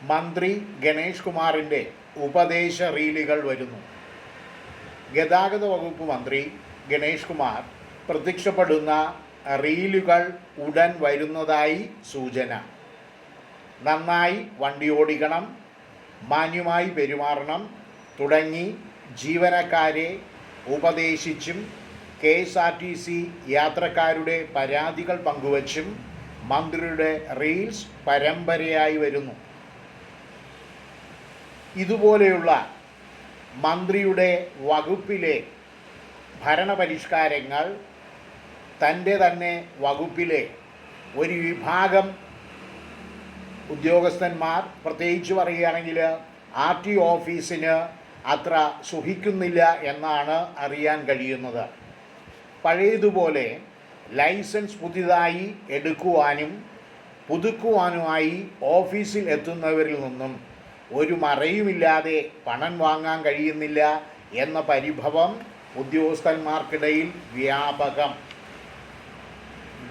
മന്ത്രി ഗണേഷ് കുമാറിൻ്റെ ഉപദേശ റീലുകൾ വരുന്നു. ഗതാഗത വകുപ്പ് മന്ത്രി ഗണേഷ് കുമാർ പ്രത്യക്ഷപ്പെടുന്ന റീലുകൾ ഉടൻ വരുന്നതായി സൂചന. നന്നായി വണ്ടി ഓടിക്കണം, മാന്യമായി പെരുമാറണം തുടങ്ങി ജീവനക്കാരെ ഉപദേശിച്ചും KSRTC യാത്രക്കാരുടെ പരാതികൾ പങ്കുവച്ചും മന്ത്രിയുടെ റീൽസ് പരമ്പരയായി വരുന്നു. ഇതുപോലെയുള്ള മന്ത്രിയുടെ വകുപ്പിലെ ഭരണപരിഷ്കാരങ്ങൾ തൻ്റെ തന്നെ വകുപ്പിലെ ഒരു വിഭാഗം ഉദ്യോഗസ്ഥന്മാർ, പ്രത്യേകിച്ച് പറയുകയാണെങ്കിൽ RTO ഓഫീസിന് അത്ര സുഖിക്കുന്നില്ല എന്നാണ് അറിയാൻ കഴിയുന്നത്. പഴയതുപോലെ ലൈസൻസ് പുതിയതായി എടുക്കുവാനും പുതുക്കുവാനുമായി ഓഫീസിൽ എത്തുന്നവരിൽ നിന്നും ഒരു മറയുമില്ലാതെ പണം വാങ്ങാൻ കഴിയുന്നില്ല എന്ന പരിഭവം ഉദ്യോഗസ്ഥന്മാർക്കിടയിൽ വ്യാപകം.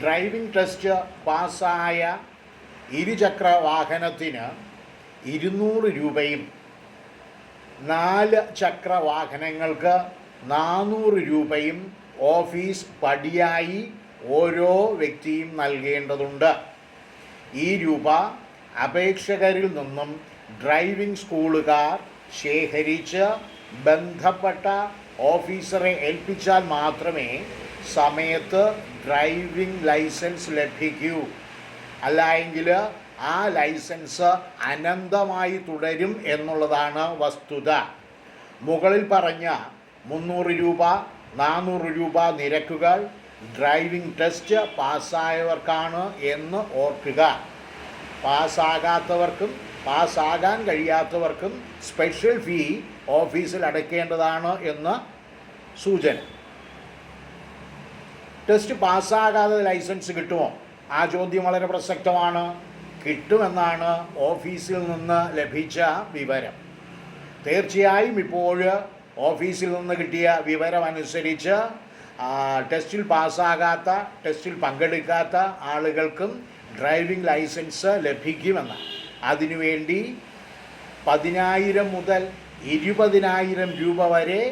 ഡ്രൈവിംഗ് ടെസ്റ്റ് പാസ്സായ ഇരുചക്ര വാഹനത്തിന് 200 രൂപയും 4 ചക്ര വാഹനങ്ങൾക്ക് 400 രൂപയും ഓഫീസ് പടിയായി ഓരോ വ്യക്തിയും നൽകേണ്ടതുണ്ട്. ഈ രൂപ അപേക്ഷകരിൽ നിന്നും ഡ്രൈവിംഗ് സ്കൂളുകാർ ശേഖരിച്ച് ബന്ധപ്പെട്ട ഓഫീസറെ ഏൽപ്പിച്ചാൽ മാത്രമേ സമയത്ത് ഡ്രൈവിംഗ് ലൈസൻസ് ലഭിക്കൂ. അല്ലായെങ്കിൽ ആ ലൈസൻസ് അനന്തമായി തുടരും എന്നുള്ളതാണ് വസ്തുത. മുകളിൽ പറഞ്ഞ 300 രൂപ 400 രൂപ നിരക്കുകൾ ഡ്രൈവിംഗ് ടെസ്റ്റ് പാസ്സായവർക്കാണ് എന്ന് ഓർക്കുക. പാസ്സാകാത്തവർക്കും പാസ്സാകാൻ കഴിയാത്തവർക്കും സ്പെഷ്യൽ ഫീ ഓഫീസിൽ അടയ്ക്കേണ്ടതാണ് എന്ന് സൂചന. ടെസ്റ്റ് പാസ്സാകാതെ ലൈസൻസ് കിട്ടുമോ? ആ ചോദ്യം വളരെ പ്രസക്തമാണ്. കിട്ടുമെന്നാണ് ഓഫീസിൽ നിന്ന് ലഭിച്ച വിവരം. തീർച്ചയായും ഇപ്പോൾ ഓഫീസിൽ നിന്ന് കിട്ടിയ വിവരം അനുസരിച്ച് ടെസ്റ്റിൽ പാസ്സാകാത്ത, ടെസ്റ്റിൽ പങ്കെടുക്കാത്ത ആളുകൾക്കും ഡ്രൈവിംഗ് ലൈസൻസ് ലഭിക്കുമെന്ന്. അതിനുവേണ്ടി 10,000 മുതൽ 20,000 രൂപ വരെ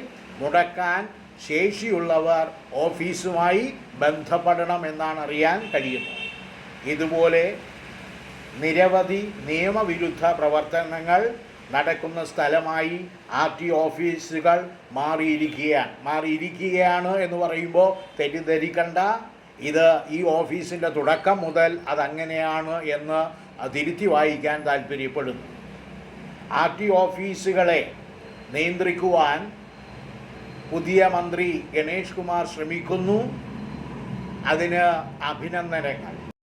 മുടക്കാൻ ശേഷിയുള്ളവർ ഓഫീസുമായി ബന്ധപ്പെടണമെന്നാണ് അറിയാൻ കഴിയുന്നത്. ഇതുപോലെ നിരവധി നിയമവിരുദ്ധ പ്രവർത്തനങ്ങൾ നടക്കുന്ന സ്ഥലമായി RTO ഓഫീസുകൾ മാറിയിരിക്കുകയാണ് എന്ന് പറയുമ്പോൾ തെറ്റിദ്ധരിക്കണ്ട. ഇത് ഈ ഓഫീസിൻ്റെ തുടക്കം മുതൽ അതങ്ങനെയാണ് എന്ന് തിരുത്തി വായിക്കാൻ താല്പര്യപ്പെടുന്നു. RTO ഓഫീസുകളെ നിയന്ത്രിക്കുവാൻ പുതിയ മന്ത്രി ഗണേഷ് കുമാർ ശ്രമിക്കുന്നു. അതിന് അഭിനന്ദനങ്ങൾ.